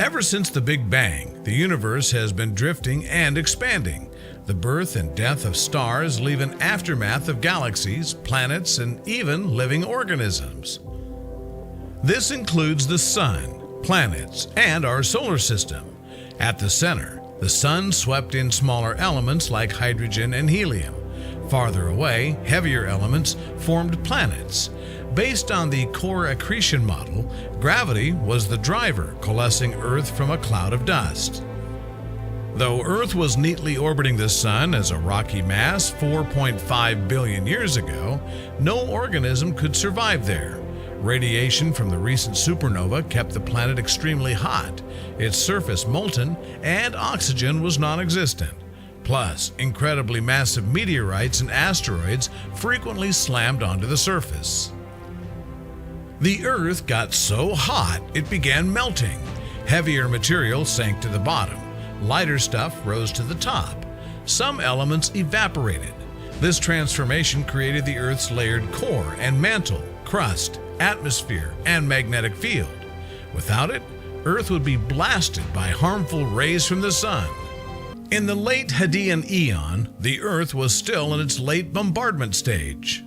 Ever since the Big Bang, the universe has been drifting and expanding. The birth and death of stars leave an aftermath of galaxies, planets, and even living organisms. This includes the sun, planets, and our solar system. At the center, the sun swept in smaller elements like hydrogen and helium. Farther away, heavier elements formed planets. Based on the core accretion model, gravity was the driver, coalescing Earth from a cloud of dust. Though Earth was neatly orbiting the Sun as a rocky mass 4.5 billion years ago, no organism could survive there. Radiation from the recent supernova kept the planet extremely hot, its surface molten, and oxygen was non-existent. Plus, incredibly massive meteorites and asteroids frequently slammed onto the surface. The Earth got so hot it began melting. Heavier material sank to the bottom. Lighter stuff rose to the top. Some elements evaporated. This transformation created the Earth's layered core and mantle, crust, atmosphere, and magnetic field. Without it, Earth would be blasted by harmful rays from the sun. In the late Hadean Eon, the Earth was still in its late bombardment stage.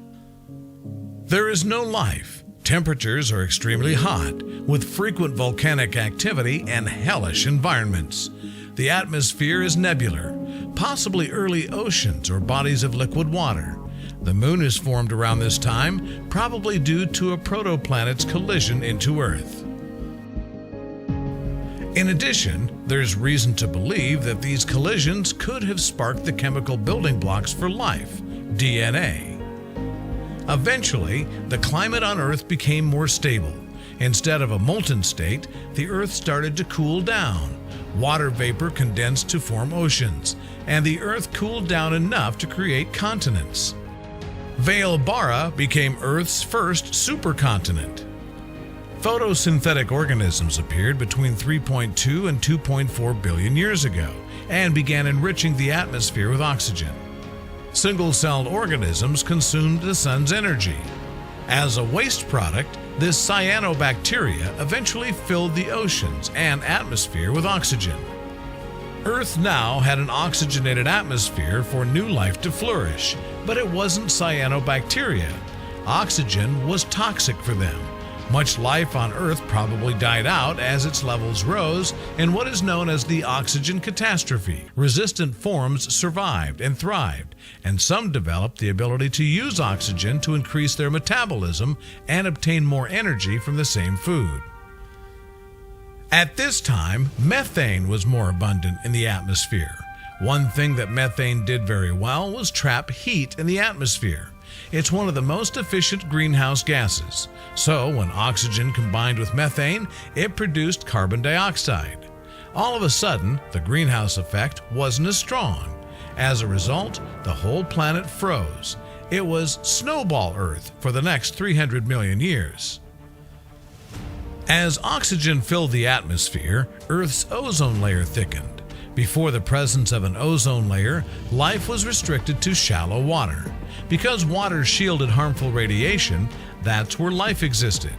There is no life. Temperatures are extremely hot, with frequent volcanic activity and hellish environments. The atmosphere is nebular, possibly early oceans or bodies of liquid water. The moon is formed around this time, probably due to a protoplanet's collision into Earth. In addition, there's reason to believe that these collisions could have sparked the chemical building blocks for life, DNA. Eventually, the climate on Earth became more stable. Instead of a molten state, the Earth started to cool down. Water vapor condensed to form oceans, and the Earth cooled down enough to create continents. Vale Barra became Earth's first supercontinent. Photosynthetic organisms appeared between 3.2 and 2.4 billion years ago and began enriching the atmosphere with oxygen. Single-celled organisms consumed the sun's energy. As a waste product, this cyanobacteria eventually filled the oceans and atmosphere with oxygen. Earth now had an oxygenated atmosphere for new life to flourish, but it wasn't cyanobacteria. Oxygen was toxic for them. Much life on Earth probably died out as its levels rose in what is known as the oxygen catastrophe. Resistant forms survived and thrived, and some developed the ability to use oxygen to increase their metabolism and obtain more energy from the same food. At this time, methane was more abundant in the atmosphere. One thing that methane did very well was trap heat in the atmosphere. It's one of the most efficient greenhouse gases. So when oxygen combined with methane, it produced carbon dioxide. All of a sudden, the greenhouse effect wasn't as strong. As a result, the whole planet froze. It was snowball Earth for the next 300 million years. As oxygen filled the atmosphere, Earth's ozone layer thickened. Before the presence of an ozone layer, life was restricted to shallow water. Because water shielded harmful radiation, that's where life existed.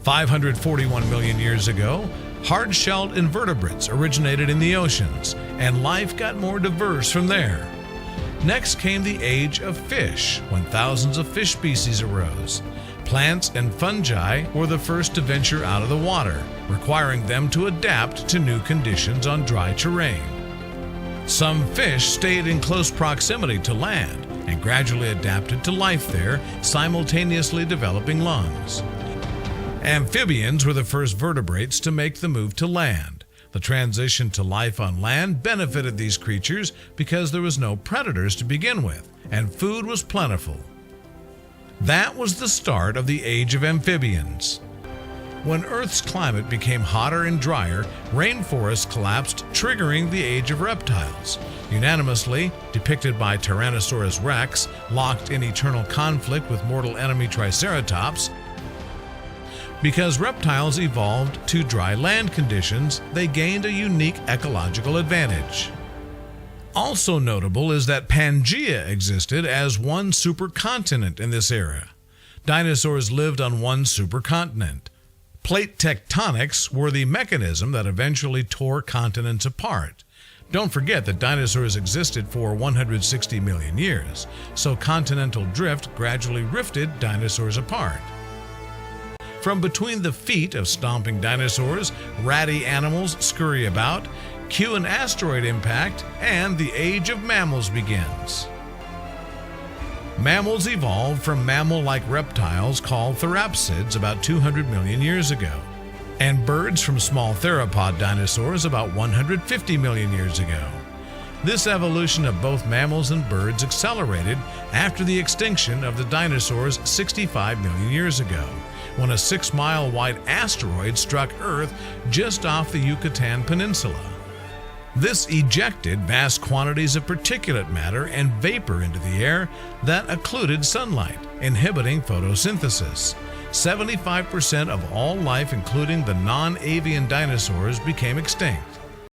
541 million years ago, hard-shelled invertebrates originated in the oceans, and life got more diverse from there. Next came the age of fish, when thousands of fish species arose. Plants and fungi were the first to venture out of the water, requiring them to adapt to new conditions on dry terrain. Some fish stayed in close proximity to land and gradually adapted to life there, simultaneously developing lungs. Amphibians were the first vertebrates to make the move to land. The transition to life on land benefited these creatures because there was no predators to begin with, and food was plentiful. That was the start of the age of amphibians. When Earth's climate became hotter and drier, rainforests collapsed, triggering the age of reptiles. Unanimously depicted by Tyrannosaurus rex, locked in eternal conflict with mortal enemy Triceratops. Because reptiles evolved to dry land conditions, they gained a unique ecological advantage. Also notable is that Pangaea existed as one supercontinent in this era. Dinosaurs lived on one supercontinent. Plate tectonics were the mechanism that eventually tore continents apart. Don't forget that dinosaurs existed for 160 million years, so continental drift gradually rifted dinosaurs apart. From between the feet of stomping dinosaurs, ratty animals scurry about, cue an asteroid impact, and the age of mammals begins. Mammals evolved from mammal-like reptiles called therapsids about 200 million years ago, and birds from small theropod dinosaurs about 150 million years ago. This evolution of both mammals and birds accelerated after the extinction of the dinosaurs 65 million years ago, when a 6-mile-wide asteroid struck Earth just off the Yucatan Peninsula. This ejected vast quantities of particulate matter and vapor into the air that occluded sunlight, inhibiting photosynthesis. 75% of all life, including the non-avian dinosaurs, became extinct.